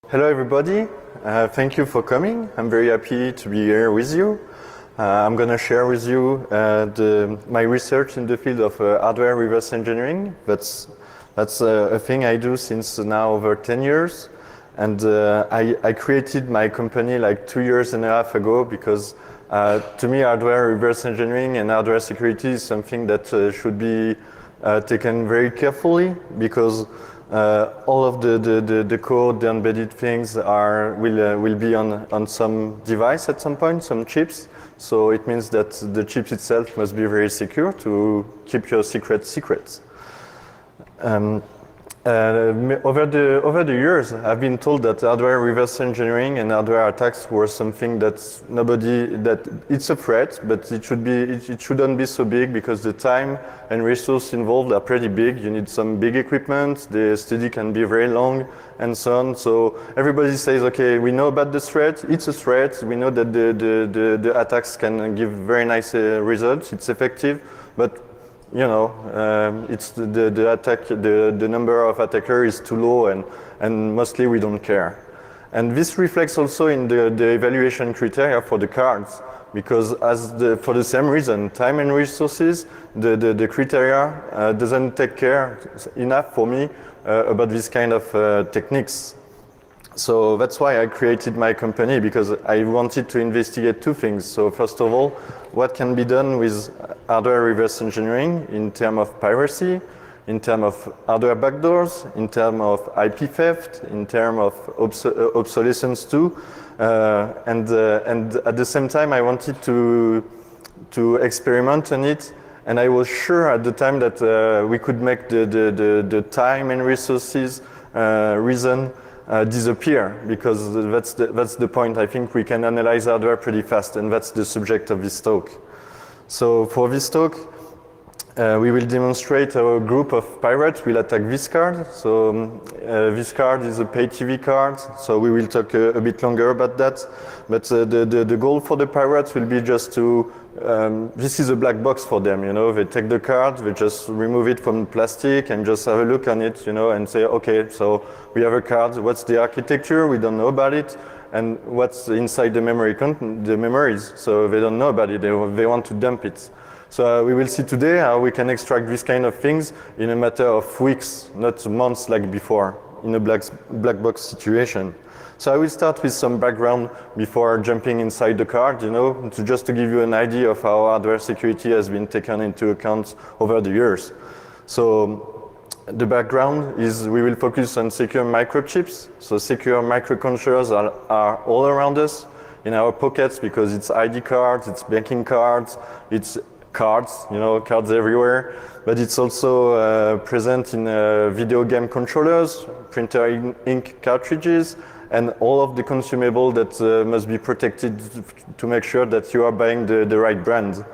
Hello everybody, thank you for coming. I'm very happy to be here with you. I'm going to share with you my research in the field of hardware reverse engineering. That's a thing I do since now over 10 years. And I created my company like 2 years and a half ago because to me hardware reverse engineering and hardware security is something that should be taken very carefully because all of the code, the embedded things will be on some device at some point, some chips. So it means that the chip itself must be very secure to keep your secrets. Over the years, I've been told that hardware reverse engineering and hardware attacks were something that it's a threat, but it shouldn't be so big because the time and resource involved are pretty big. You need some big equipment, the study can be very long, and so on. So everybody says, okay, we know about the threat, it's a threat, we know that the attacks can give very nice results, it's effective, but you know, it's the attack, the number of attackers is too low, and mostly we don't care. And this reflects also in the evaluation criteria for the cards, because for the same reason, time and resources, the criteria doesn't take care enough for me about this kind of techniques. So that's why I created my company, because I wanted to investigate two things. So first of all, what can be done with hardware reverse engineering in terms of piracy, in terms of hardware backdoors, in terms of IP theft, in terms of obsolescence too. And at the same time, I wanted to experiment on it. And I was sure at the time that we could make the time and resources reason disappear, because that's the point. I think we can analyze hardware pretty fast, and that's the subject of this talk. So for this talk, we will demonstrate a group of pirates will attack this card. So this card is a pay TV card, so we will talk a bit longer about that. But the goal for the pirates will be just to, this is a black box for them, you know, they take the card, they just remove it from plastic and just have a look on it, you know, and say, okay, so we have a card, what's the architecture, we don't know about it, and what's inside the memories, so they don't know about it, they want to dump it. So we will see today how we can extract these kind of things in a matter of weeks, not months like before, in a black box situation. So I will start with some background before jumping inside the card, you know, just to give you an idea of how hardware security has been taken into account over the years. So the background is we will focus on secure microchips. So secure microcontrollers are all around us in our pockets, because it's ID cards, it's banking cards, it's cards, you know, cards everywhere, but it's also present in video game controllers, printer ink cartridges, and all of the consumables that must be protected to make sure that you are buying the right brand.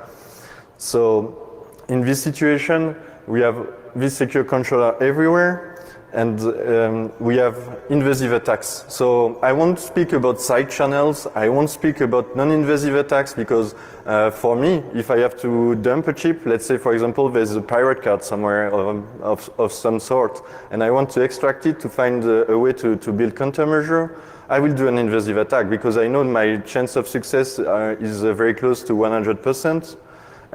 So in this situation, we have this secure controller everywhere, and we have invasive attacks. So I won't speak about side channels, I won't speak about non-invasive attacks, because for me, if I have to dump a chip, let's say for example there's a pirate card somewhere of some sort, and I want to extract it to find a way to build countermeasure, I will do an invasive attack, because I know my chance of success is very close to 100%.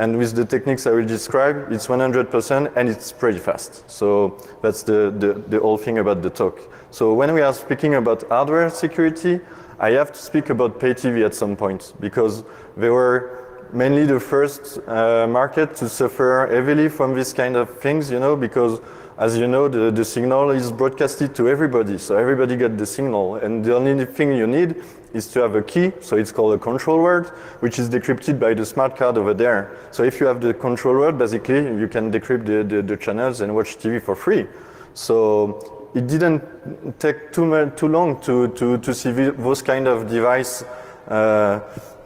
And with the techniques I will describe, it's 100% and it's pretty fast. So that's the whole thing about the talk. So when we are speaking about hardware security, I have to speak about pay TV at some point, because they were mainly the first market to suffer heavily from this kind of things, you know, because as you know, the signal is broadcasted to everybody, so everybody got the signal, and the only thing you need is to have a key, so it's called a control word, which is decrypted by the smart card over there. So if you have the control word, basically you can decrypt the channels and watch TV for free. So it didn't take too long to see those kind of device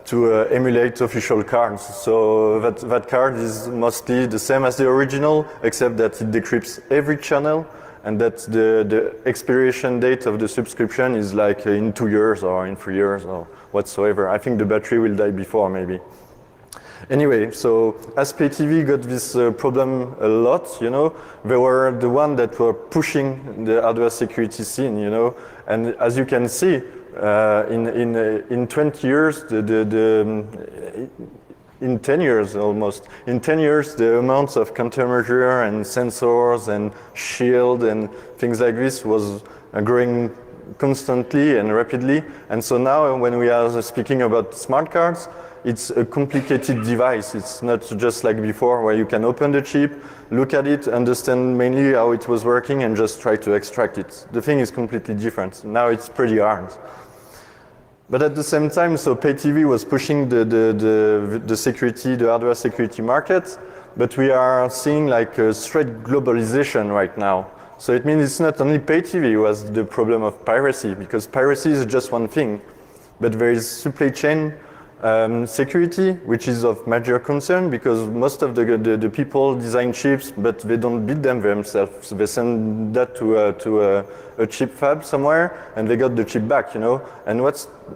to emulate official cards. So that card is mostly the same as the original, except that it decrypts every channel, and that the expiration date of the subscription is like in 2 years or in 3 years or whatsoever. I think the battery will die before, maybe. Anyway, so as PayTV got this problem a lot, you know, they were the one that were pushing the hardware security scene, you know, And as you can see, in 20 years, in 10 years almost, in 10 years, the amounts of countermeasure and sensors and shield and things like this was growing constantly and rapidly. And so now when we are speaking about smart cards, it's a complicated device. It's not just like before where you can open the chip, look at it, understand mainly how it was working and just try to extract it. The thing is completely different. Now it's pretty hard. But at the same time, so pay TV was pushing the security, the hardware security market, but we are seeing like a straight globalization right now. So it means it's not only pay TV who has the problem of piracy, because piracy is just one thing, but there is supply chain security, which is of major concern, because most of the people design chips, but they don't build them themselves. They send that to a chip fab somewhere, and they got the chip back, you know. And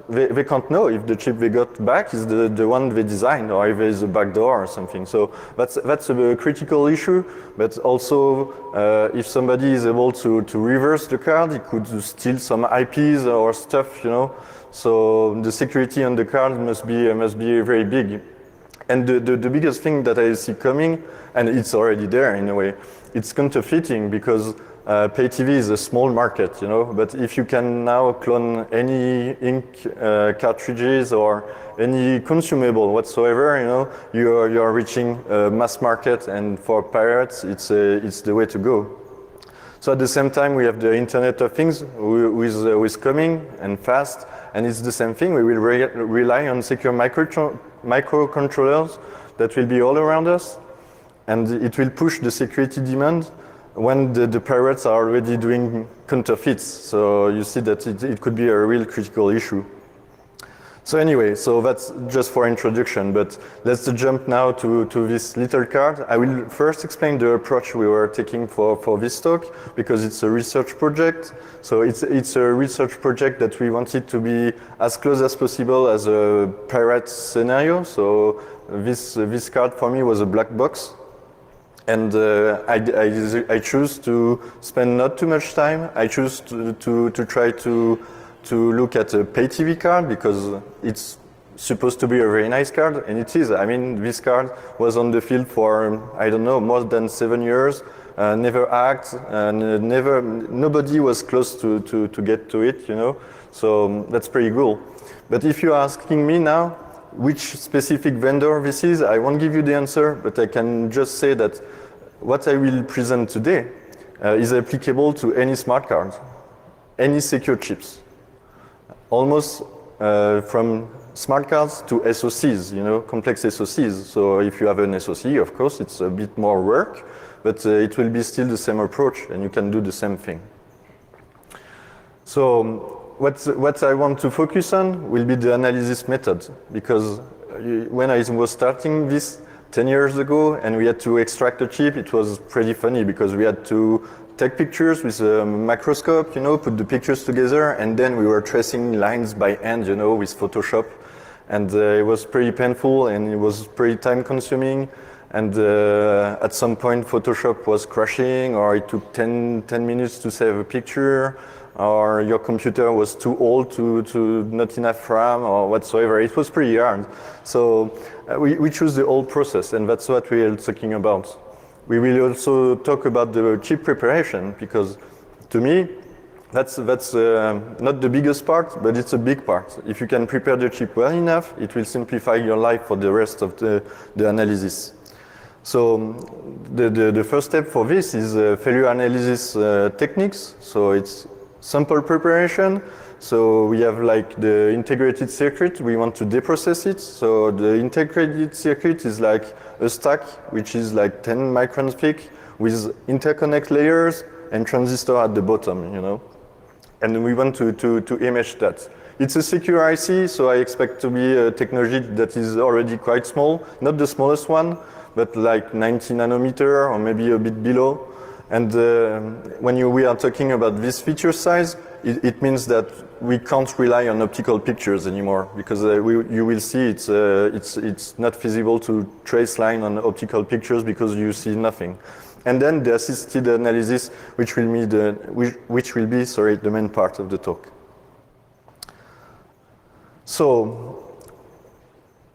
they can't know if the chip they got back is the one they designed, or if there's a backdoor or something. So that's a critical issue. But also, if somebody is able to reverse the card, he could steal some IPs or stuff, you know. So the security on the card must be very big. And the biggest thing that I see coming, and it's already there in a way, it's counterfeiting, because pay TV is a small market, you know. But if you can now clone any ink cartridges or any consumable whatsoever, you know, you are reaching a mass market, and for pirates, it's the way to go. So at the same time, we have the Internet of Things who is coming and fast. And it's the same thing. We will rely on secure microcontrollers that will be all around us. And it will push the security demand when the pirates are already doing counterfeits. So you see that it could be a real critical issue. So anyway, so that's just for introduction, but let's jump now to this little card. I will first explain the approach we were taking for this talk, because it's a research project. So it's a research project that we wanted to be as close as possible as a pirate scenario. So this card for me was a black box. And I choose to spend not too much time. I choose to try to look at a pay TV card, because it's supposed to be a very nice card, and it is. I mean, this card was on the field for, I don't know, more than 7 years, never hacked, and nobody was close to get to it, you know, so that's pretty cool. But if you're asking me now which specific vendor this is, I won't give you the answer, but I can just say that what I will present today is applicable to any smart card, any secure chips. Almost from smart cards to SoCs, you know, complex SoCs. So if you have an SoC, of course, it's a bit more work, but it will be still the same approach, and you can do the same thing. So what I want to focus on will be the analysis method, because when I was starting this 10 years ago and we had to extract a chip, it was pretty funny, because we had to take pictures with a microscope, you know, put the pictures together, and then we were tracing lines by hand, you know, with Photoshop. And it was pretty painful, and it was pretty time consuming. And at some point, Photoshop was crashing, or it took 10 minutes to save a picture, or your computer was too old to not enough RAM, or whatsoever. It was pretty hard. So we choose the whole process, and that's what we are talking about. We will also talk about the chip preparation, because to me, that's not the biggest part, but it's a big part. If you can prepare the chip well enough, it will simplify your life for the rest of the analysis. So the first step for this is failure analysis techniques. So it's sample preparation. So we have like the integrated circuit, we want to deprocess it. So the integrated circuit is like a stack which is like 10 microns thick with interconnect layers and transistor at the bottom, you know. And we want to image that. It's a secure IC, so I expect to be a technology that is already quite small, not the smallest one, but like 90 nanometer or maybe a bit below. And when we are talking about this feature size, it means that we can't rely on optical pictures anymore, because you will see it's not feasible to trace line on optical pictures because you see nothing. and then the assisted analysis, which will be the main part of the talk. So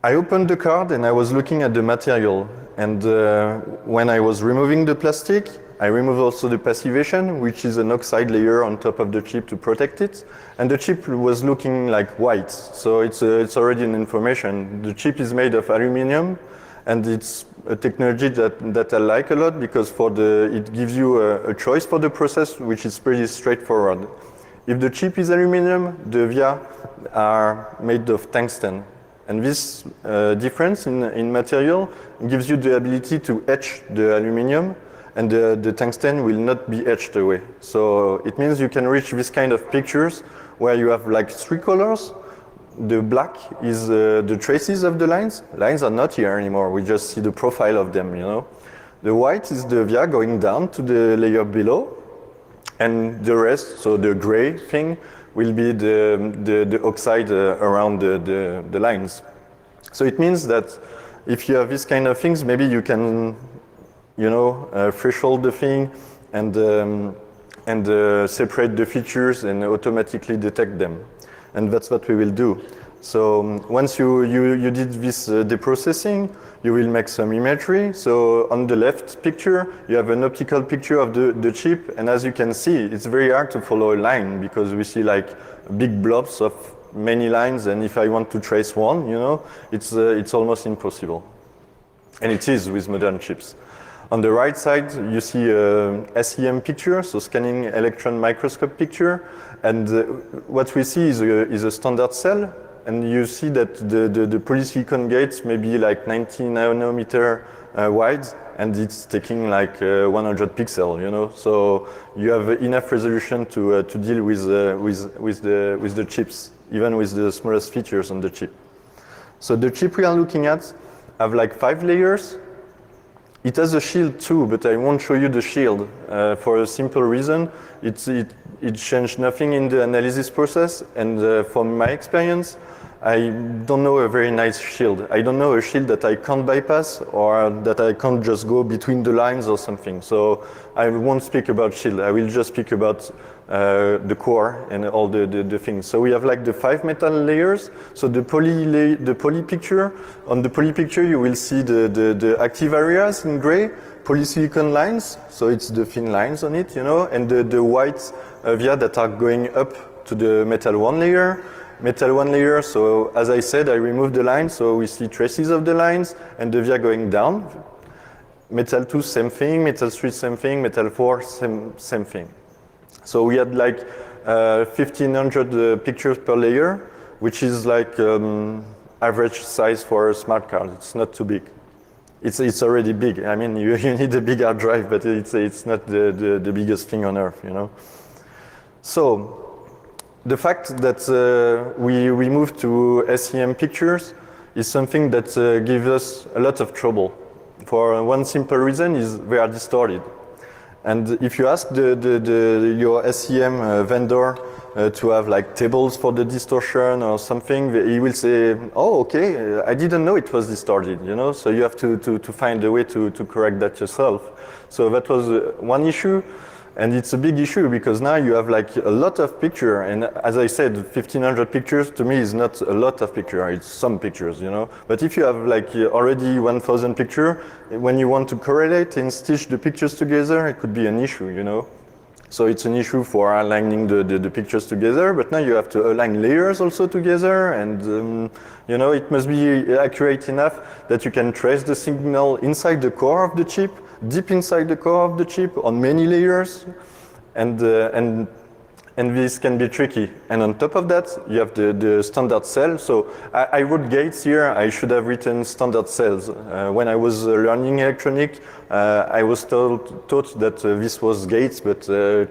I opened the card and I was looking at the material, and when I was removing the plastic, I removed also the passivation, which is an oxide layer on top of the chip to protect it, and the chip was looking like white, so it's already an information. The chip is made of aluminum, and it's a technology that I like a lot because it gives you a choice for the process, which is pretty straightforward. If the chip is aluminum, the via are made of tungsten. And this difference in material gives you the ability to etch the aluminum, and the tungsten will not be etched away. So it means you can reach this kind of pictures where you have like three colors. The black is the traces of the lines. Lines are not here anymore. We just see the profile of them, you know. The white is the via going down to the layer below. And the rest, so the gray thing, will be the oxide around the lines. So it means that if you have this kind of things, maybe you can, you know, threshold the thing and separate the features and automatically detect them. And that's what we will do. So once you did this DeProcessing, you will make some imagery. So on the left picture, you have an optical picture of the chip, and as you can see, it's very hard to follow a line because we see like big blobs of many lines, and if I want to trace one, you know, it's almost impossible. And it is with modern chips. On the right side, you see a SEM picture, so scanning electron microscope picture, and what we see is a standard cell. And you see that the polysilicon gates may be like 90 nanometer wide, and it's taking like 100 pixels, you know. So you have enough resolution to deal with the chips, even with the smallest features on the chip. So the chip we are looking at have like 5 layers. It has a shield too, but I won't show you the shield for a simple reason. It changed nothing in the analysis process, and from my experience, I don't know a very nice shield. I don't know a shield that I can't bypass or that I can't just go between the lines or something. So I won't speak about shield. I will just speak about the core and all the things. So we have like the 5 metal layers. So the poly picture, on the poly picture you will see the active areas in gray, polysilicon lines, so it's the thin lines on it, you know, and the white via that are going up to the metal 1 layer. Metal 1 layer, so as I said, I removed the lines, so we see traces of the lines, and the via going down. Metal 2, same thing, metal 3, same thing, metal 4, same thing. So we had like 1,500 pictures per layer, which is like average size for a smart card. It's not too big. It's already big. I mean, you need a big hard drive, but it's not the biggest thing on earth, you know. So the fact that we moved to SEM pictures is something that gives us a lot of trouble. For one simple reason is they are distorted. And if you ask your SEM vendor to have like tables for the distortion or something, he will say, oh, okay, I didn't know it was distorted, you know, so you have to find a way to correct that yourself. So that was one issue. And it's a big issue because now you have like a lot of picture, and as I said, 1,500 pictures to me is not a lot of picture, it's some pictures, you know. But if you have like already 1,000 picture, when you want to correlate and stitch the pictures together, it could be an issue, you know. So it's an issue for aligning the pictures together, but now you have to align layers also together, and you know, it must be accurate enough that you can trace the signal inside the core of the chip, deep inside the core of the chip on many layers, and this can be tricky. And on top of that, you have the standard cell. So I wrote gates here. I should have written standard cells. When I was learning electronic, I was taught that this was gates, but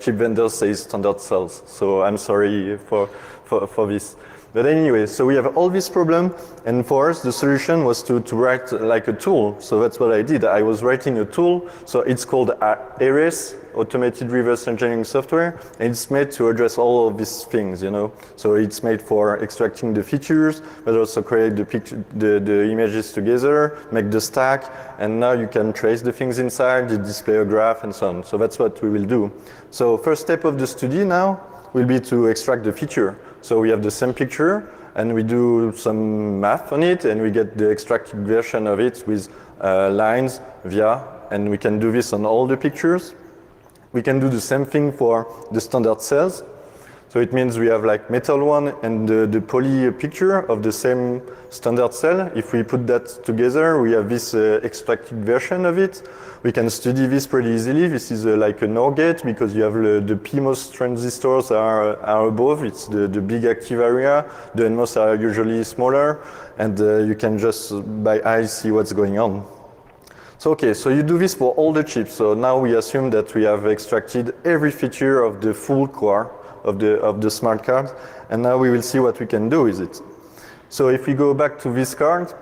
chip vendors say standard cells. So I'm sorry for this. But anyway, so we have all this problem, and for us the solution was to write like a tool. So that's what I did. I was writing a tool, so it's called Ares, automated reverse engineering software, and it's made to address all of these things, you know. So it's made for extracting the features, but also create the images together, make the stack, and now you can trace the things inside, display a graph, and so on. So that's what we will do. So first step of the study now will be to extract the feature. So we have the same picture, and we do some math on it, and we get the extracted version of it with lines, via, and we can do this on all the pictures. We can do the same thing for the standard cells. So it means we have like metal one and the poly picture of the same standard cell. If we put that together, we have this extracted version of it. We can study this pretty easily. This is like a NOR gate because you have the PMOS transistors are above. It's the big active area. The NMOS are usually smaller, and you can just by eye see what's going on. So okay, so you do this for all the chips. So now we assume that we have extracted every feature of the full core of the smart card, and now we will see what we can do with it. So if we go back to this card,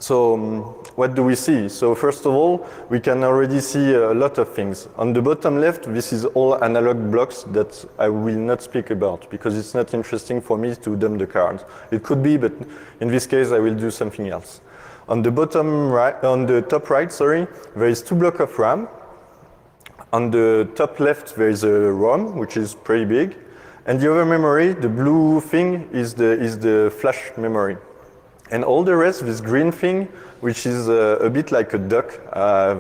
so what do we see? So first of all, we can already see a lot of things. On the bottom left, this is all analog blocks that I will not speak about because it's not interesting for me to dump the card. It could be, but in this case, I will do something else. On the bottom right, on the top right, sorry, there is 2 blocks of RAM. On the top left, there is a ROM, which is pretty big. And the other memory, the blue thing, is the flash memory. And all the rest, this green thing, which is a bit like a duck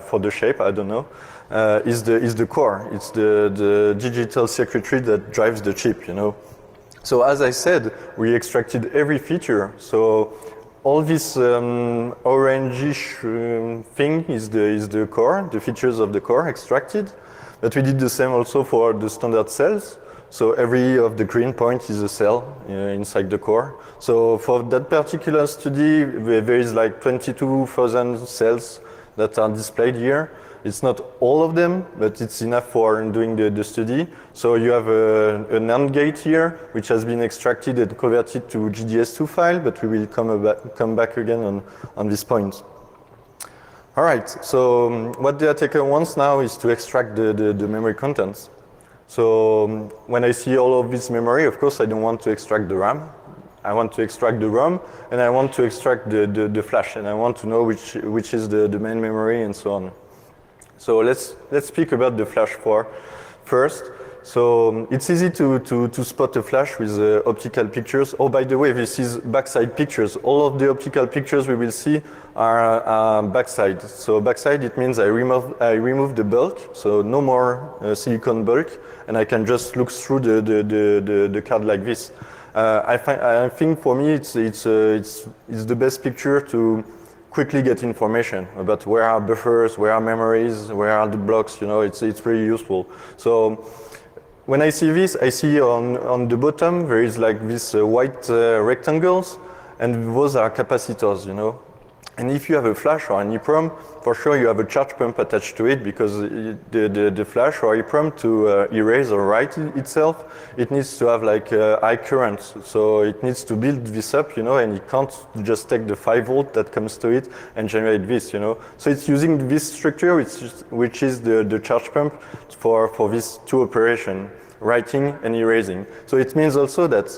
for the shape, I don't know, is the core. It's the digital circuitry that drives the chip, you know. So as I said, we extracted every feature. So all this orangish thing is the core, the features of the core extracted. But we did the same also for the standard cells. So every of the green point is a cell inside the core. So for that particular study, there is like 22,000 cells that are displayed here. It's not all of them, but it's enough for doing the study. So you have a NAND gate here, which has been extracted and converted to GDS2 file, but we will come back again on this point. All right, so what the attacker wants now is to extract the memory contents. So when I see all of this memory, of course, I don't want to extract the RAM. I want to extract the ROM, and I want to extract the flash, and I want to know which is the main memory and so on. So let's speak about the flash first. So it's easy to spot a flash with optical pictures. Oh, by the way, this is backside pictures. All of the optical pictures we will see are backside. So backside, it means I remove the bulk, so no more silicon bulk, and I can just look through the card like this. I think for me it's the best picture to quickly get information about where are buffers, where are memories, where are the blocks. You know, it's pretty useful. So when I see this, I see on the bottom there is like these white rectangles, and those are capacitors. You know. And if you have a flash or an EEPROM, for sure you have a charge pump attached to it because the flash or EEPROM to erase or write itself, it needs to have like high current. So it needs to build this up, you know, and it can't just take the 5 volt that comes to it and generate this, you know. So it's using this structure, which is the charge pump for these 2 operations, writing and erasing. So it means also that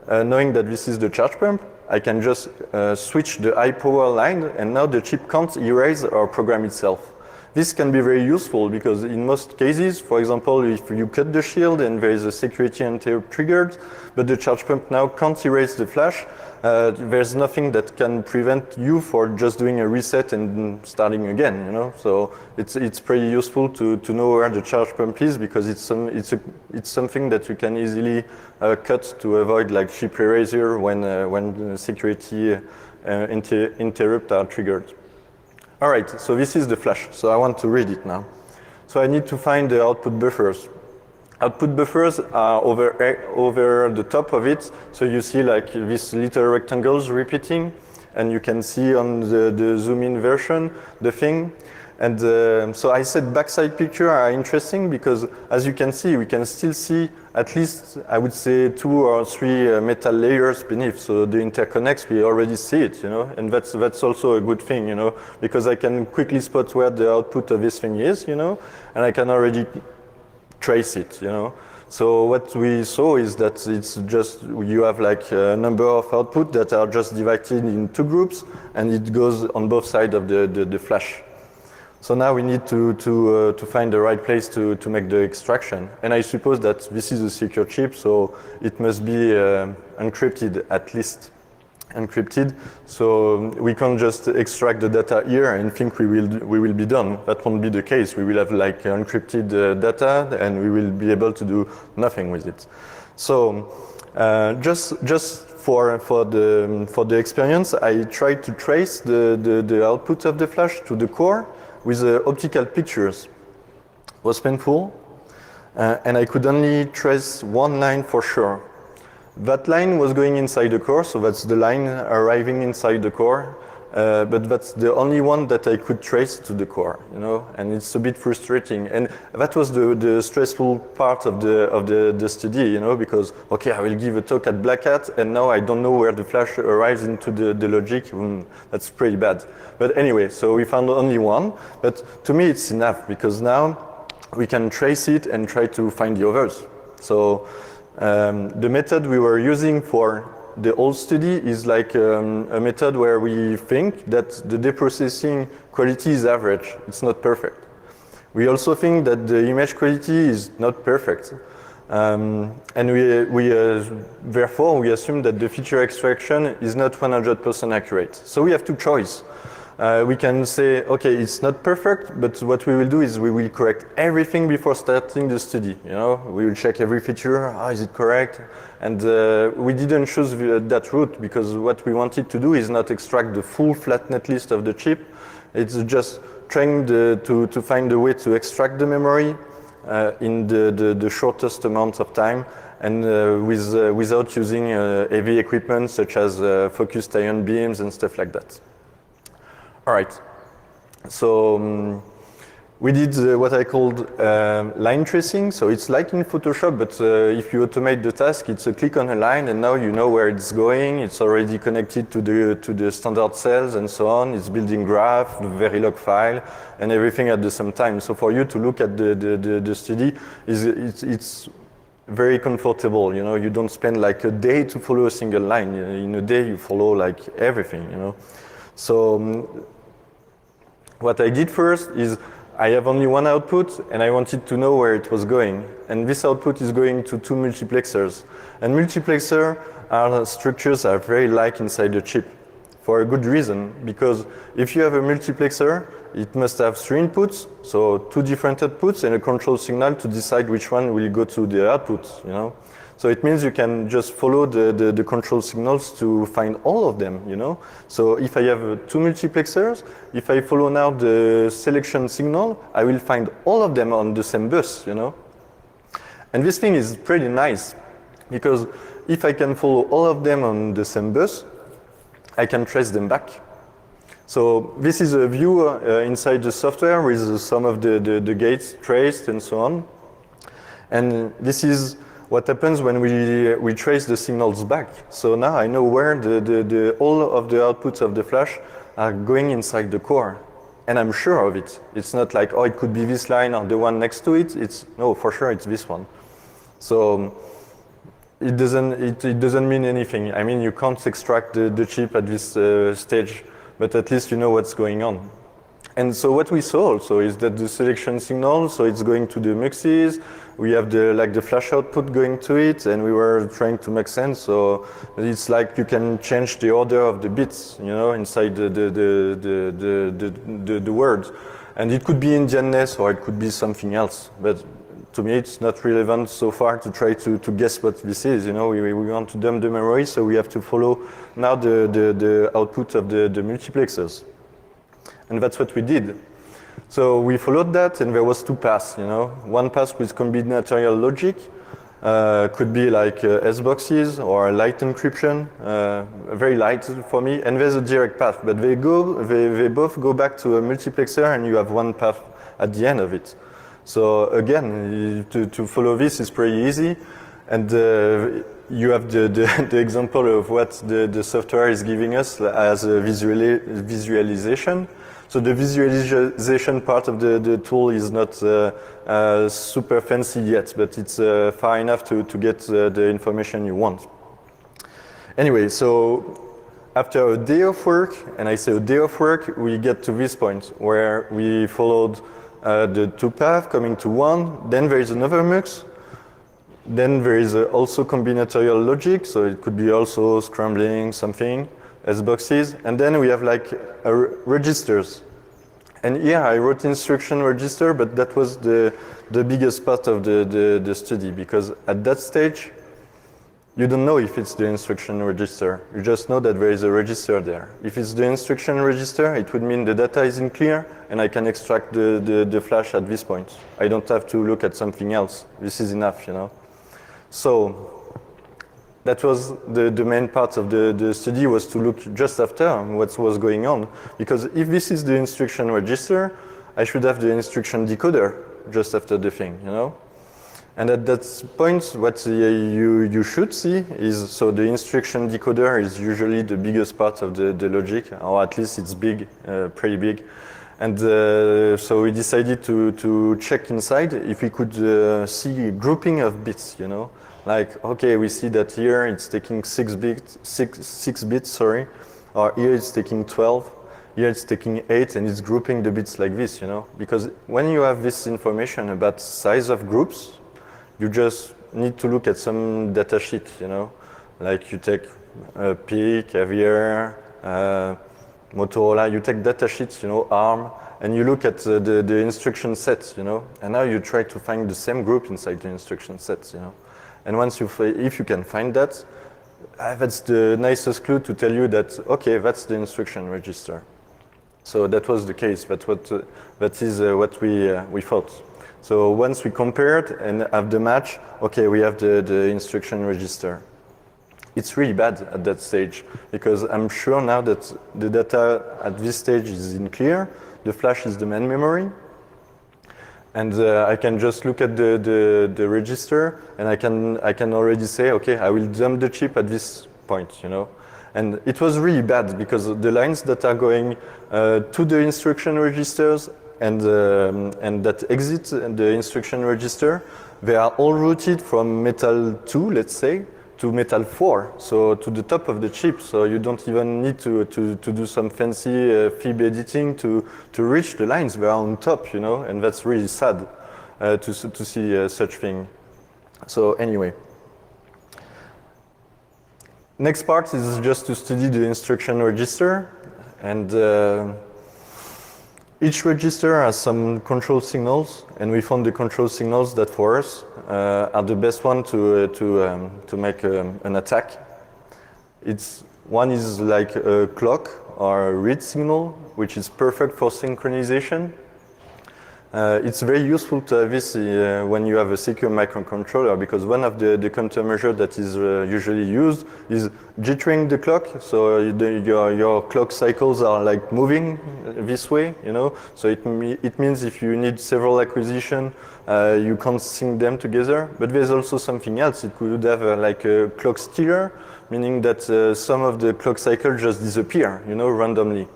knowing that this is the charge pump, I can just switch the high power line, and now the chip can't erase or program itself. This can be very useful because in most cases, for example, if you cut the shield and there is a security interrupt triggered, but the charge pump now can't erase the flash, there's nothing that can prevent you for just doing a reset and starting again, you know. So it's pretty useful to know where the charge pump is because it's something that you can easily cut to avoid like chip erasure when the security interrupt are triggered. All right, so this is the flash. So I want to read it now. So I need to find the output buffers. Output buffers are over the top of it. So you see like these little rectangles repeating, and you can see on the zoom-in version the thing. And so I said backside picture are interesting because as you can see, we can still see at least, I would say, 2 or 3 metal layers beneath. So the interconnects, we already see it, you know, and that's also a good thing, you know, because I can quickly spot where the output of this thing is, you know, and I can already trace it, you know. So what we saw is that it's just, you have like a number of output that are just divided in two groups, and it goes on both sides of the flash. So now we need to find the right place to make the extraction. And I suppose that this is a secure chip, so it must be encrypted, at least encrypted. So we can't just extract the data here and think we will be done. That won't be the case. We will have like encrypted data, and we will be able to do nothing with it. So just for the experience, I tried to trace the output of the flash to the core with optical pictures. It was painful, and I could only trace one line for sure. That line was going inside the core, so that's the line arriving inside the core, but that's the only one that I could trace to the core, you know, and it's a bit frustrating. And that was the stressful part of the study, you know, because, okay, I will give a talk at Black Hat, and now I don't know where the flash arrives into the logic. That's pretty bad. But anyway, so we found only one, but to me it's enough, because now we can trace it and try to find the others. So the method we were using for the old study is like a method where we think that the DeProcessing quality is average. It's not perfect. We also think that the image quality is not perfect. And therefore, we assume that the feature extraction is not 100% accurate. So we have two choices. We can say, okay, it's not perfect, but what we will do is we will correct everything before starting the study. You know, we will check every feature. Is it correct? And we didn't choose that route because what we wanted to do is not extract the full flat net list of the chip. It's just trying to find a way to extract the memory in the shortest amount of time, and without using heavy equipment such as focused ion beams and stuff like that. All right, so we did what I called line tracing. So it's like in Photoshop, but if you automate the task, it's a click on a line, and now you know where it's going. It's already connected to the standard cells and so on. It's building graph, the Verilog file, and everything at the same time. So for you to look at the study, it's very comfortable. You know, you don't spend like a day to follow a single line. In a day, you follow like everything. You know, so. What I did first is I have only one output, and I wanted to know where it was going. And this output is going to two multiplexers. And multiplexer structures are very like inside the chip for a good reason, because if you have a multiplexer, it must have three inputs, so two different outputs and a control signal to decide which one will go to the output, you know. So it means you can just follow the control signals to find all of them, you know. So if I have two multiplexers, if I follow now the selection signal, I will find all of them on the same bus, you know. And this thing is pretty nice, because if I can follow all of them on the same bus, I can trace them back. So this is a view inside the software with some of the gates traced and so on. And this is what happens when we trace the signals back. So now I know where all of the outputs of the flash are going inside the core. And I'm sure of it. It's not like, oh, it could be this line or the one next to it. No, for sure it's this one. So it doesn't mean anything. I mean, you can't extract the chip at this stage, but at least you know what's going on. And so what we saw also is that the selection signal, so it's going to the muxes, we have the flash output going to it, and we were trying to make sense. So it's like you can change the order of the bits, you know, inside the word. And it could be Indianness or it could be something else. But to me, it's not relevant so far to try to guess what this is. You know, we want to dump the memory, so we have to follow now the output of the multiplexers. And that's what we did. So we followed that, and there was two paths, you know. One path with combinatorial logic, could be like S-boxes or light encryption, very light for me, and there's a direct path, but they both go back to a multiplexer, and you have one path at the end of it. So again, to follow this is pretty easy, and you have the example of what the software is giving us as a visualization. So the visualization part of the tool is not super fancy yet, but it's far enough to get the information you want. Anyway, so after a day of work, and I say a day of work, we get to this point where we followed the two paths coming to one, then there is another mux, then there is also combinatorial logic, so it could be also scrambling something as boxes, and then we have like registers. And here I wrote instruction register, but that was the biggest part of the study, because at that stage, you don't know if it's the instruction register. You just know that there is a register there. If it's the instruction register, it would mean the data is in clear, and I can extract the flash at this point. I don't have to look at something else. This is enough, you know. So that was the main part of the study, was to look just after what was going on. Because if this is the instruction register, I should have the instruction decoder just after the thing, you know? And at that point, what you should see is, so the instruction decoder is usually the biggest part of the logic, or at least it's big, pretty big. And so we decided to check inside if we could see a grouping of bits, you know? Like, okay, we see that here it's taking 6 bits, sorry, or here it's taking 12, here it's taking 8, and it's grouping the bits like this, you know? Because when you have this information about size of groups, you just need to look at some data sheet, you know? Like you take PIC, Avier, Motorola, you take data sheets, you know, ARM, and you look at the instruction sets, you know? And now you try to find the same group inside the instruction sets, you know? And once if you can find that, that's the nicest clue to tell you that, okay, that's the instruction register. So that was the case. That is what we thought. So once we compared and have the match, okay, we have the instruction register. It's really bad at that stage, because I'm sure now that the data at this stage is in clear, the flash is the main memory, and I can just look at the register, and I can already say, okay, I will dump the chip at this point, you know. And it was really bad, because the lines that are going to the instruction registers and that exit the instruction register, they are all routed from metal 2, let's say, to metal 4, so to the top of the chip. So you don't even need to do some fancy fib editing to reach the lines. They are on top, you know, and that's really sad to see such thing. So anyway. Next part is just to study the instruction register, and each register has some control signals, and we found the control signals that for us are the best one to make an attack. One is like a clock or a read signal, which is perfect for synchronization. It's very useful to have this when you have a secure microcontroller, because one of the countermeasures that is usually used is jittering the clock. So your clock cycles are like moving this way, you know. So it means if you need several acquisitions, you can't sync them together. But there's also something else. It could have like a clock stealer, meaning that some of the clock cycles just disappear, you know, randomly.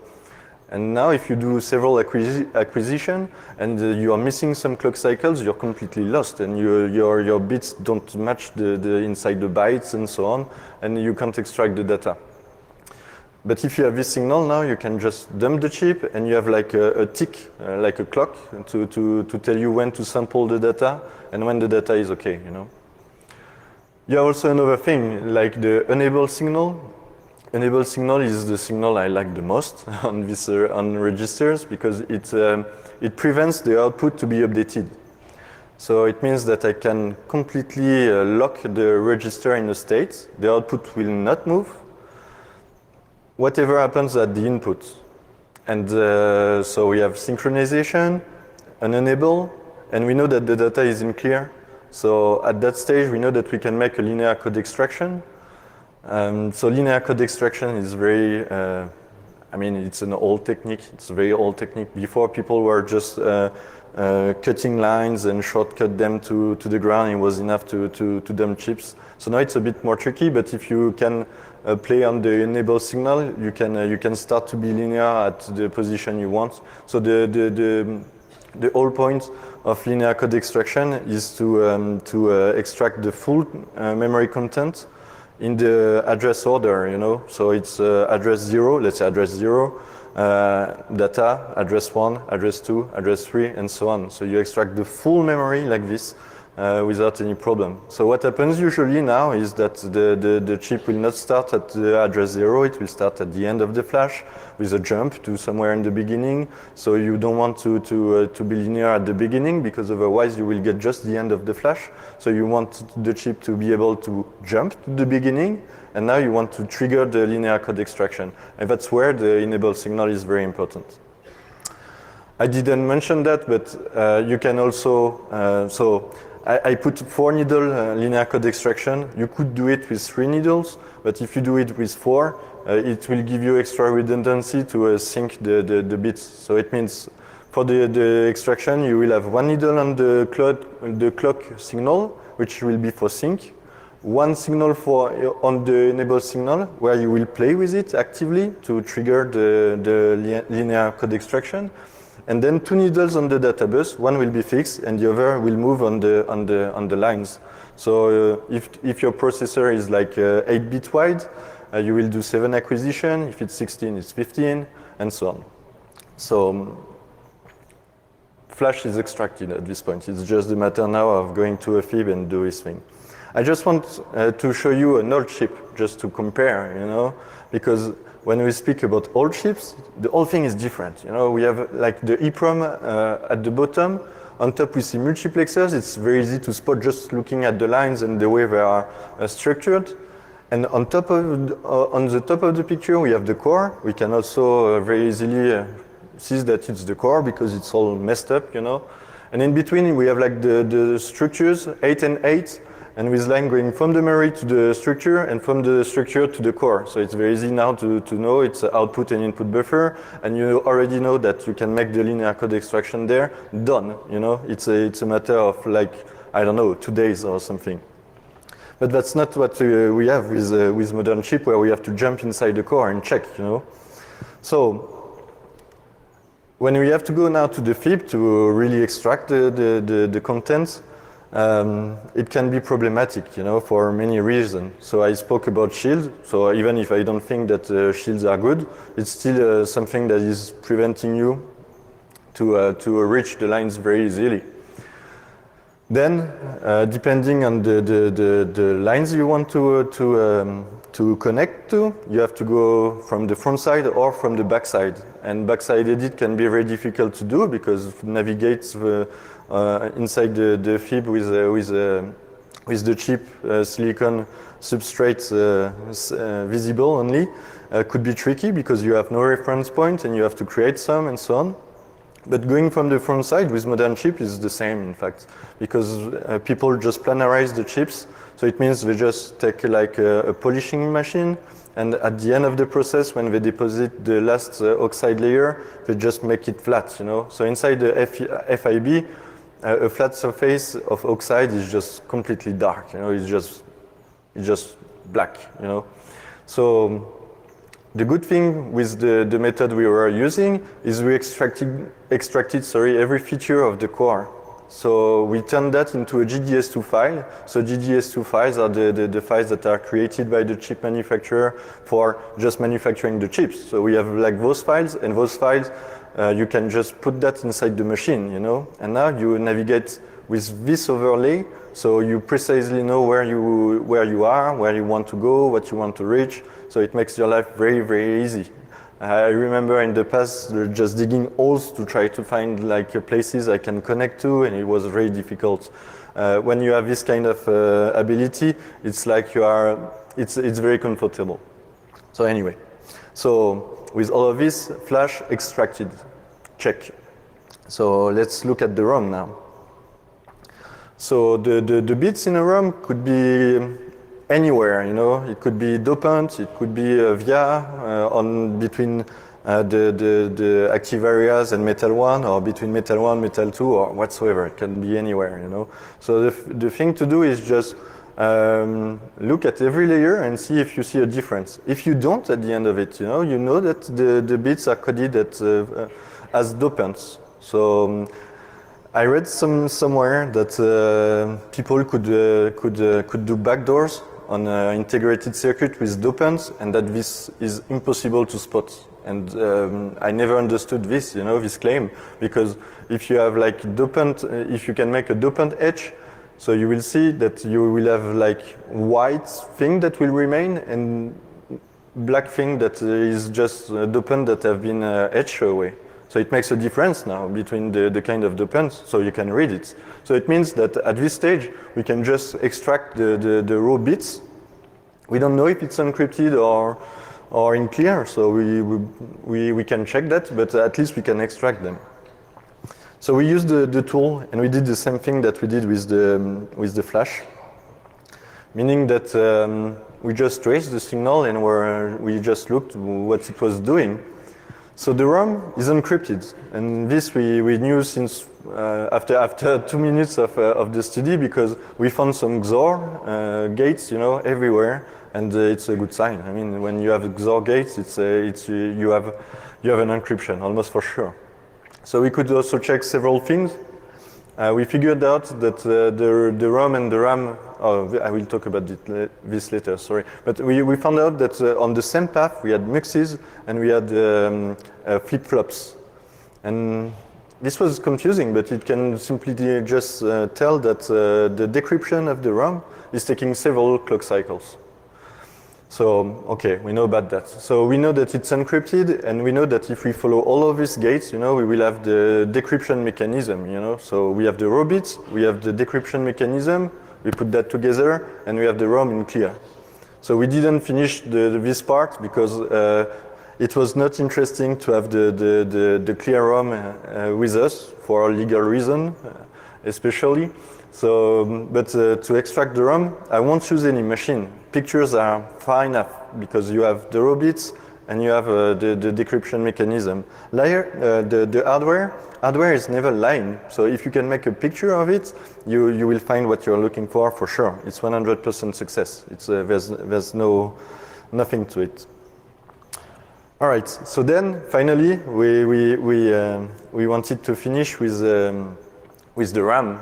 And now if you do several acquisition and you are missing some clock cycles, you're completely lost, and your bits don't match the inside the bytes and so on, and you can't extract the data. But if you have this signal now, you can just dump the chip, and you have like a tick, like a clock, to tell you when to sample the data and when the data is okay, you know. You have also another thing, like the enable signal. Enable signal is the signal I like the most on this on registers, because it prevents the output to be updated. So it means that I can completely lock the register in a state. The output will not move, whatever happens at the input. And so we have synchronization, an enable, and we know that the data is in clear. So at that stage, we know that we can make a linear code extraction. So linear code extraction is very, I mean, it's an old technique. It's a very old technique. Before, people were just cutting lines and shortcut them to the ground. It was enough to dump chips. So now it's a bit more tricky, but if you can play on the enable signal, you can start to be linear at the position you want. So the whole point of linear code extraction is to extract the full memory content in the address order, you know. So it's address 0, let's say address 0, data, address 1, address 2, address 3, and so on. So you extract the full memory like this without any problem. So what happens usually now is that the chip will not start at the address 0, it will start at the end of the flash with a jump to somewhere in the beginning. So you don't want to be linear at the beginning, because otherwise you will get just the end of the flash. So you want the chip to be able to jump to the beginning, and now you want to trigger the linear code extraction. And that's where the enable signal is very important. I didn't mention that, but you can also, so I put 4 needle linear code extraction. You could do it with 3 needles, but if you do it with 4, it will give you extra redundancy to sync the bits. So it means for the extraction, you will have 1 needle on the clock signal, which will be for sync. 1 signal on the enable signal, where you will play with it actively to trigger the linear code extraction. And then 2 needles on the data bus. 1 will be fixed, and the other will move on the lines. So if your processor is like 8-bit wide, you will do 7 acquisition. If it's 16, it's 15, and so on. So flash is extracted at this point. It's just a matter now of going to a fib and do his thing. I just want to show you an old chip, just to compare, you know, because when we speak about old chips, the whole thing is different. You know, we have like the EEPROM at the bottom. On top we see multiplexers. It's very easy to spot just looking at the lines and the way they are structured. And on the top of the picture we have the core. We can also very easily see that it's the core because it's all messed up, you know. And in between we have like the structures, 8 and 8. And with line going from the memory to the structure and from the structure to the core. So it's very easy now to know it's output and input buffer, and you already know that you can make the linear code extraction there, done, you know. It's a matter of like, I don't know, 2 days or something. But that's not what we have with modern chip, where we have to jump inside the core and check, you know. So when we have to go now to the fib to really extract the contents, it can be problematic, you know, for many reasons. So I spoke about shields. So even if I don't think that shields are good, it's still something that is preventing you to reach the lines very easily. Then, depending on the lines you want to connect to, you have to go from the front side or from the back side. And backside edit can be very difficult to do because it navigates inside the fib with the chip silicon substrate visible only. Could be tricky because you have no reference point and you have to create some and so on. But going from the front side with modern chip is the same, in fact, because people just planarize the chips. So it means they just take like a polishing machine, and at the end of the process, when they deposit the last oxide layer, they just make it flat, you know. So inside the FIB, a flat surface of oxide is just completely dark, you know. It's just black, you know. So the good thing with the method we were using is we extracted every feature of the core. So we turned that into a GDS2 file. So GDS2 files are the files that are created by the chip manufacturer for just manufacturing the chips. So we have like those files, and those files, you can just put that inside the machine, you know. And now you navigate with this overlay, so you precisely know where you are, where you want to go, what you want to reach. So it makes your life very, very easy. I remember in the past just digging holes to try to find like places I can connect to, and it was very difficult. When you have this kind of ability, it's like it's very comfortable. So anyway, so with all of this, flash extracted, check. So let's look at the ROM now. So the bits in a ROM could be anywhere, you know. It could be dopant, it could be via on between the active areas and metal 1, or between metal 1, metal 2, or whatsoever. It can be anywhere, you know. So the thing to do is just look at every layer and see if you see a difference. If you don't at the end of it, you know that the bits are coded as dopants. So I read somewhere that people could do backdoors on an integrated circuit with dopants, and that this is impossible to spot. And I never understood this, this claim, because if you have like dopant, if you can make a dopant etch, so you will see that you will have like white thing that will remain and black thing that is just dopant that have been etched away. So it makes a difference now between the kind of dopants, so you can read it. So it means that at this stage, we can just extract the raw bits. We don't know if it's encrypted or in clear, so we can check that, but at least we can extract them. So we used the tool, and we did the same thing that we did with the flash, meaning that we just traced the signal and we just looked what it was doing. So the RAM is encrypted, and this we knew since after 2 minutes of the study, because we found some XOR gates, everywhere, and it's a good sign. I mean, when you have XOR gates, you have an encryption almost for sure. So we could also check several things. We figured out that the ROM and the RAM, I will talk about this later, sorry. But we found out that on the same path we had muxes and we had flip-flops. And this was confusing, but it can simply just tell that the decryption of the ROM is taking several clock cycles. So, okay, we know about that. So we know that it's encrypted, and we know that if we follow all of these gates, we will have the decryption mechanism, So we have the raw bits, we have the decryption mechanism, we put that together, and we have the ROM in clear. So we didn't finish this part because it was not interesting to have the clear ROM with us for a legal reason, especially. So, but to extract the ROM, I won't use any machine. Pictures are fine enough because you have the raw bits and you have the decryption mechanism. The hardware is never lying. So if you can make a picture of it, you will find what you're looking for sure. It's 100% success. There's nothing to it. All right. So then finally we wanted to finish with the RAM.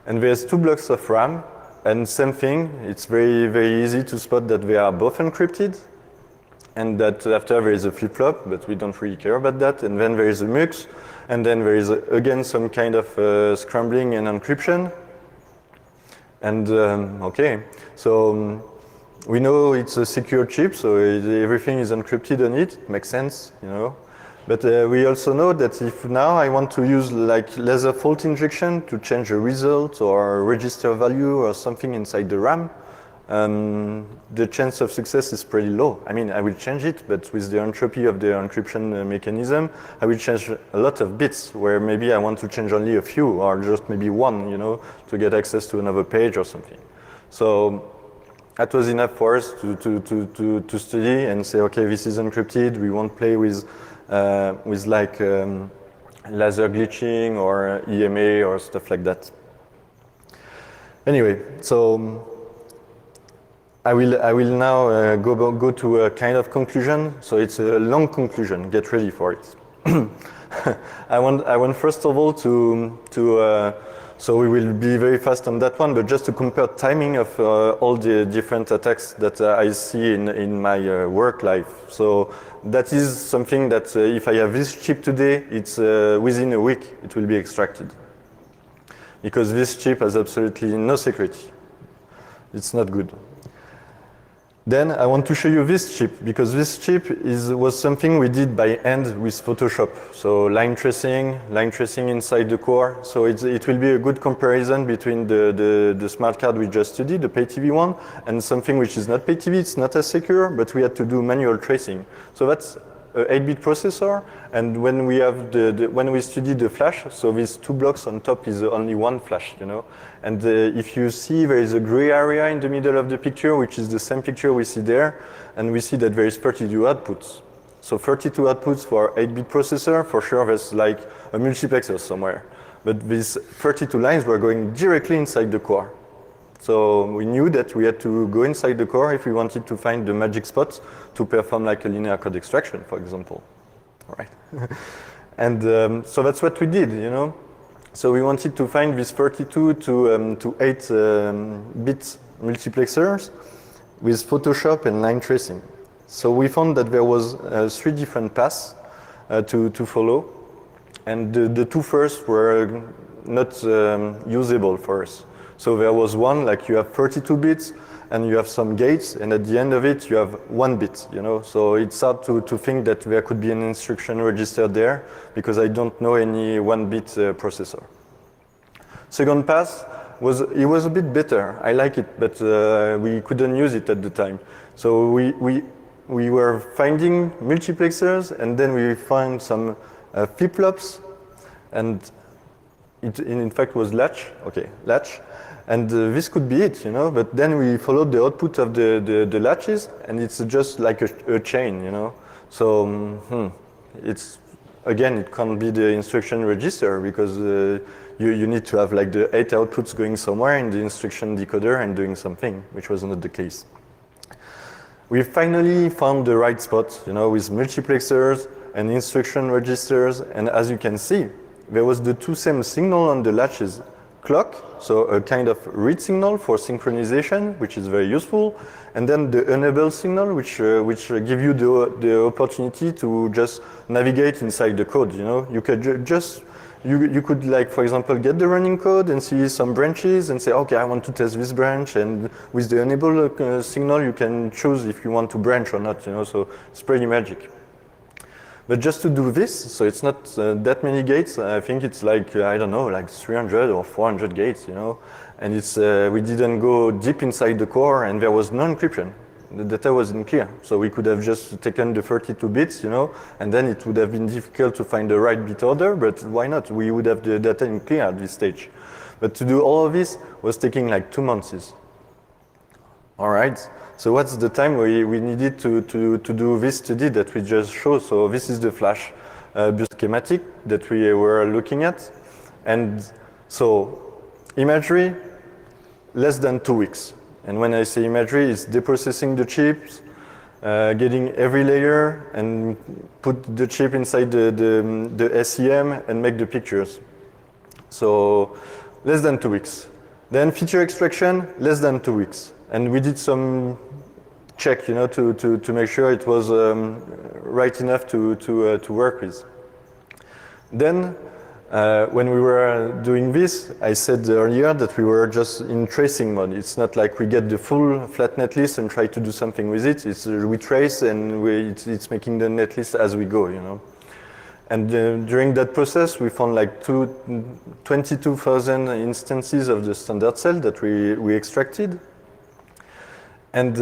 And there's 2 blocks of RAM, and same thing, it's very, very easy to spot that they are both encrypted, and that after there is a flip-flop, but we don't really care about that, and then there is a mux, and then there is again some kind of scrambling and encryption. And okay, so we know it's a secure chip, so everything is encrypted on it. It makes sense, But we also know that if now I want to use like laser fault injection to change a result or a register value or something inside the RAM, the chance of success is pretty low. I mean, I will change it, but with the entropy of the encryption mechanism, I will change a lot of bits where maybe I want to change only a few or just maybe one, to get access to another page or something. So that was enough for us to study and say, okay, this is encrypted. We won't play with like laser glitching or EMA or stuff like that. Anyway, so I will now go to a kind of conclusion. So it's a long conclusion. Get ready for it. I want first of all so we will be very fast on that one, but just to compare timing of all the different attacks that I see in my work life. So that is something that if I have this chip today, it's within a week it will be extracted. Because this chip has absolutely no security. It's not good. Then I want to show you this chip, because this chip was something we did by hand with Photoshop. So line tracing inside the core. So it will be a good comparison between the smart card we just studied, the pay-TV one, and something which is not pay-TV. It's not as secure, but we had to do manual tracing. So that's an 8-bit processor, and when we have when we studied the flash, so these 2 blocks on top is only 1 flash, And if you see, there is a gray area in the middle of the picture, which is the same picture we see there, and we see that there is 32 outputs. So 32 outputs for 8-bit processor, for sure there's like a multiplexer somewhere. But these 32 lines were going directly inside the core. So we knew that we had to go inside the core if we wanted to find the magic spots to perform like a linear code extraction, for example. All right. And so that's what we did, you know. So we wanted to find these 32 to 8-bit multiplexers with Photoshop and line tracing. So we found that there was 3 different paths to follow, and the 2 first were not usable for us. So there was one, like you have 32 bits, and you have some gates, and at the end of it, you have 1 bit, you know. So it's hard to think that there could be an instruction register there, because I don't know any 1-bit processor. Second path was a bit better. I like it, but we couldn't use it at the time. So we were finding multiplexers, and then we found some flip-flops, and it in fact was latch. Okay, latch. And this could be it, you know, but then we followed the output of the latches, and it's just like a chain, you know. So it's, again, it can't be the instruction register, because you need to have like the 8 outputs going somewhere in the instruction decoder and doing something, which was not the case. We finally found the right spot, you know, with multiplexers and instruction registers, and as you can see, there was the 2 same signal on the latches. Clock, so a kind of read signal for synchronization, which is very useful, and then the enable signal, which give you the opportunity to just navigate inside the code. You know, you could you could, like, for example, get the running code and see some branches and say, okay, I want to test this branch, and with the enable signal, you can choose if you want to branch or not. You know, so it's pretty magic. But just to do this, so it's not that many gates. I think it's like, I don't know, like 300 or 400 gates, you know. And it's we didn't go deep inside the core, and there was no encryption. The data wasn't clear. So we could have just taken the 32 bits, you know, and then it would have been difficult to find the right bit order, but why not? We would have the data in clear at this stage. But to do all of this was taking like 2 months. All right. So what's the time we needed to do this study that we just showed? So this is the flash bus schematic that we were looking at. And so imagery, less than 2 weeks. And when I say imagery, it's deprocessing the chips, getting every layer and put the chip inside the SEM and make the pictures. So less than 2 weeks. Then feature extraction, less than 2 weeks. And we did some check, you know, to make sure it was right enough to work with. Then, when we were doing this, I said earlier that we were just in tracing mode. It's not like we get the full flat netlist and try to do something with it. It's we trace, and it's making the netlist as we go, you know. And during that process, we found like 22,000 instances of the standard cell that we extracted. And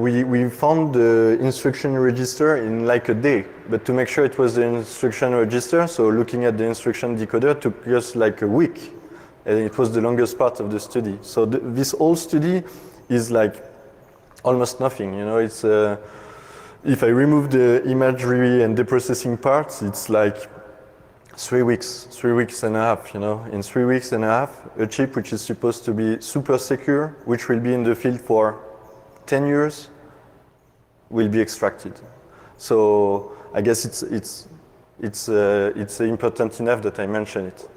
we found the instruction register in like a day. But to make sure it was the instruction register, so looking at the instruction decoder took just like a week. And it was the longest part of the study. So this whole study is like almost nothing. You know, it's if I remove the imagery and deprocessing parts, it's like 3 weeks and a half, you know. In 3 weeks and a half, a chip which is supposed to be super secure, which will be in the field for 10 years, will be extracted. So I guess it's important enough that I mention it.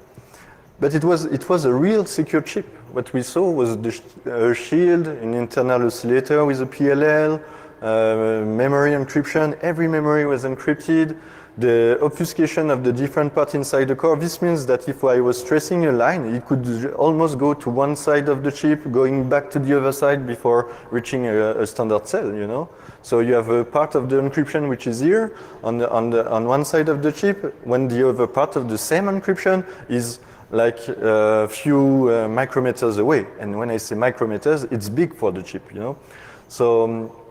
But it was a real secure chip. What we saw was the shield, an internal oscillator with a PLL, memory encryption. Every memory was encrypted. The obfuscation of the different parts inside the core. This means that if I was tracing a line, it could almost go to one side of the chip, going back to the other side before reaching a standard cell, you know. So you have a part of the encryption which is here on one side of the chip, when the other part of the same encryption is like a few micrometers away. And when I say micrometers, it's big for the chip, you know. So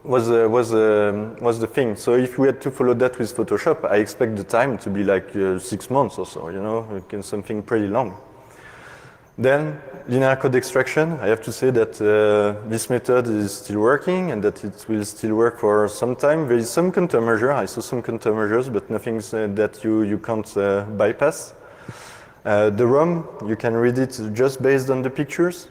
was the thing. So if we had to follow that with Photoshop, I expect the time to be like 6 months or so, you know, something pretty long. Then linear code extraction, I have to say that this method is still working and that it will still work for some time. There is some countermeasure, I saw some countermeasures, but nothing that you can't bypass. The ROM, you can read it just based on the pictures.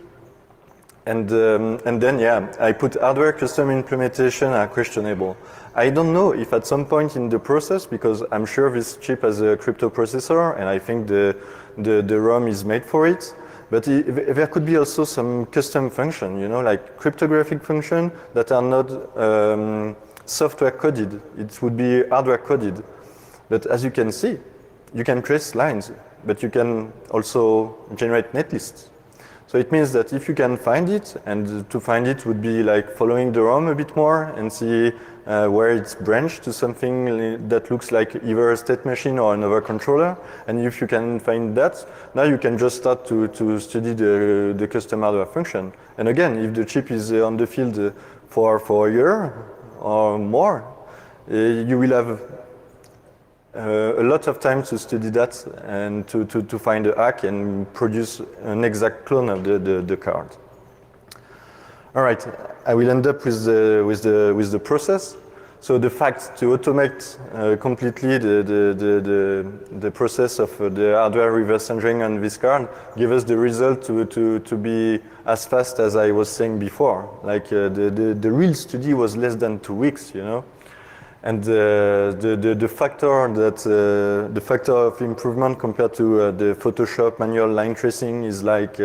And then, yeah, I put hardware custom implementation are questionable. I don't know if at some point in the process, because I'm sure this chip has a crypto processor, and I think the ROM is made for it. But there could be also some custom function, you know, like cryptographic function that are not software coded. It would be hardware coded. But as you can see, you can trace lines, but you can also generate netlists. So it means that if you can find it, and to find it would be like following the ROM a bit more and see where it's branched to something that looks like either a state machine or another controller. And if you can find that, now you can just start to study the custom hardware function. And again, if the chip is on the field for a year or more, you will have a lot of time to study that and to find a hack and produce an exact clone of the card. All right, I will end up with the process. So the fact to automate completely the process of the hardware reverse engineering on this card give us the result to be as fast as I was saying before. Like the real study was less than 2 weeks, you know. And the factor of improvement compared to the Photoshop manual line tracing is like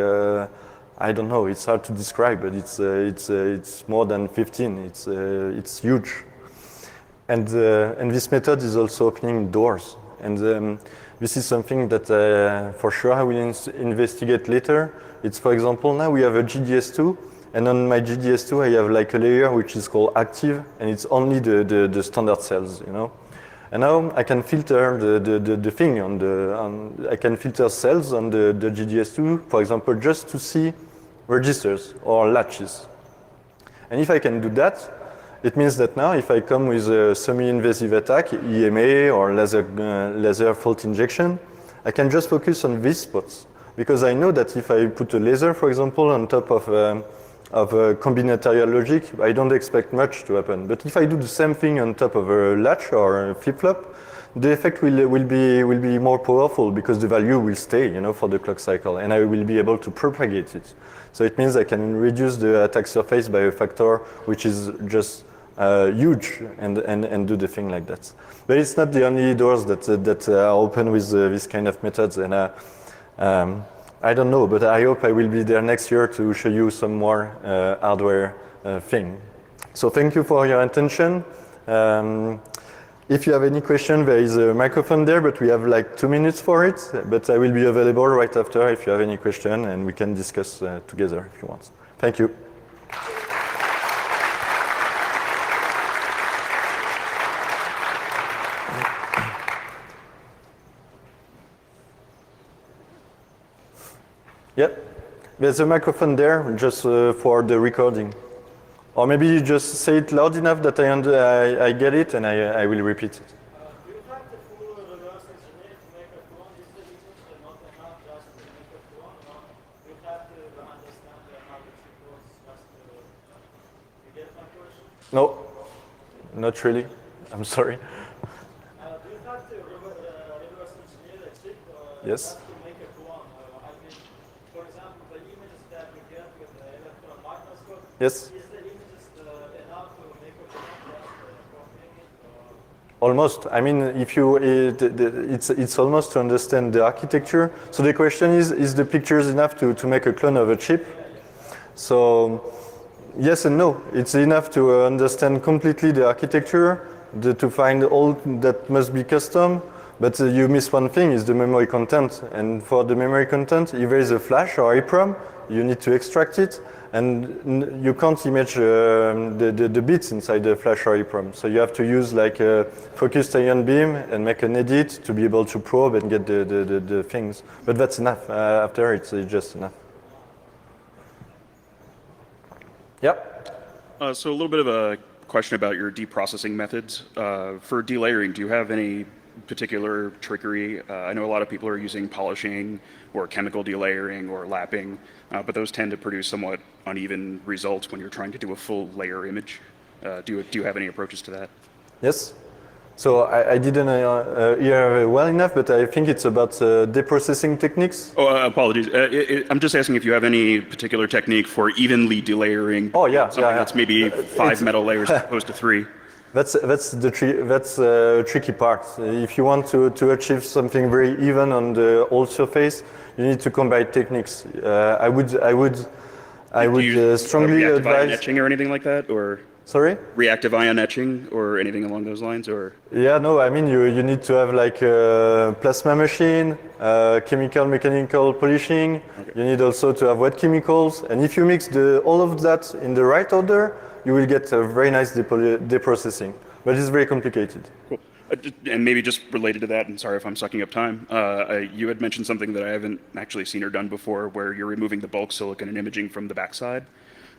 I don't know. It's hard to describe, but it's more than 15. It's huge. And this method is also opening doors. And this is something that for sure I will investigate later. It's, for example, now we have a GDS2. And on my GDS2, I have like a layer which is called active, and it's only the standard cells, you know. And now I can filter the thing I can filter cells on the GDS2, for example, just to see registers or latches. And if I can do that, it means that now if I come with a semi-invasive attack, EMA or laser fault injection, I can just focus on these spots. Because I know that if I put a laser, for example, on top of a combinatorial logic, I don't expect much to happen. But if I do the same thing on top of a latch or a flip-flop, the effect will be more powerful because the value will stay, you know, for the clock cycle, and I will be able to propagate it. So it means I can reduce the attack surface by a factor which is just huge and do the thing like that. But it's not the only doors that are open with this kind of methods, and I don't know, but I hope I will be there next year to show you some more hardware thing. So thank you for your attention. If you have any question, there is a microphone there, but we have like 2 minutes for it. But I will be available right after if you have any question, and we can discuss together if you want. Thank you. Yep, there's a microphone there just for the recording. Or maybe you just say it loud enough that I get it and I will repeat it. Do you have the full reverse engineer to make a clone? Is the reason not enough just to make a clone? Or you have to understand how the chip works just to... You get my question? No, not really. I'm sorry. Do you have to reverse engineer the chip Yes. just to make a clone? I mean, for example, the images that you get with the electron microscope, Yes. is the images enough to make a clone just copying it? Almost. I mean, if you, it's almost to understand the architecture. So the question is the pictures enough to make a clone of a chip? So yes and no. It's enough to understand completely the architecture, to find all that must be custom. But you miss one thing, is the memory content. And for the memory content, if there is a flash or EEPROM, you need to extract it. And you can't image the bits inside the flash or EEPROM. So you have to use like a focused ion beam and make an edit to be able to probe and get the things. But that's enough. After it's just enough. Yeah? So a little bit of a question about your deprocessing methods. For delayering, do you have any particular trickery? I know a lot of people are using polishing or chemical delayering or lapping, but those tend to produce somewhat uneven results when you're trying to do a full layer image. Do you have any approaches to that? Yes. So I didn't hear well enough, but I think it's about DeProcessing techniques. Oh, apologies. I'm just asking if you have any particular technique for evenly delayering. Oh, yeah, something yeah. that's maybe 5 metal layers as opposed to 3. That's the tricky part. If you want to achieve something very even on the whole surface, you need to combine techniques. I would strongly reactive ion advise. etching or anything like that, or Sorry? reactive ion etching or anything along those lines, or? Yeah, no. I mean, you need to have like a plasma machine, chemical, mechanical polishing. Okay. You need also to have wet chemicals, and if you mix all of that in the right order, you will get a very nice deprocessing. But it's very complicated. Cool. And maybe just related to that, and sorry if I'm sucking up time, you had mentioned something that I haven't actually seen or done before, where you're removing the bulk silicon and imaging from the backside.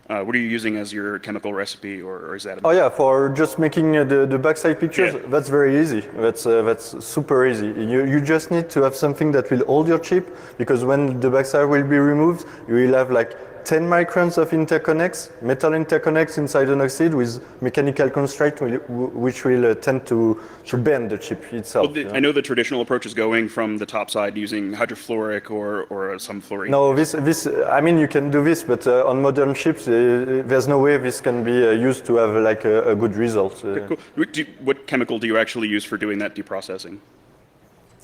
What are you using as your chemical recipe, or is that? Oh yeah, for just making the backside pictures, yeah. That's very easy. That's super easy. You just need to have something that will hold your chip, because when the backside will be removed, you will have like 10 microns of interconnects, metal interconnects inside an oxide with mechanical constraint, which will tend to bend the chip itself. Well, I know the traditional approach is going from the top side using hydrofluoric or some fluorine. No, I mean, you can do this, but on modern chips, there's no way this can be used to have like a good result. Okay, cool. What chemical do you actually use for doing that deprocessing?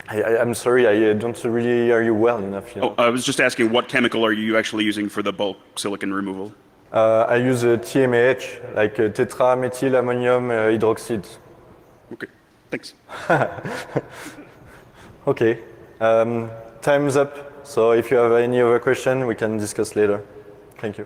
I'm sorry, I don't really hear you well enough. You know? Oh, I was just asking, what chemical are you actually using for the bulk silicon removal? I use TMAH, like tetramethyl ammonium hydroxide. Okay, thanks. Okay, time's up. So if you have any other question, we can discuss later. Thank you.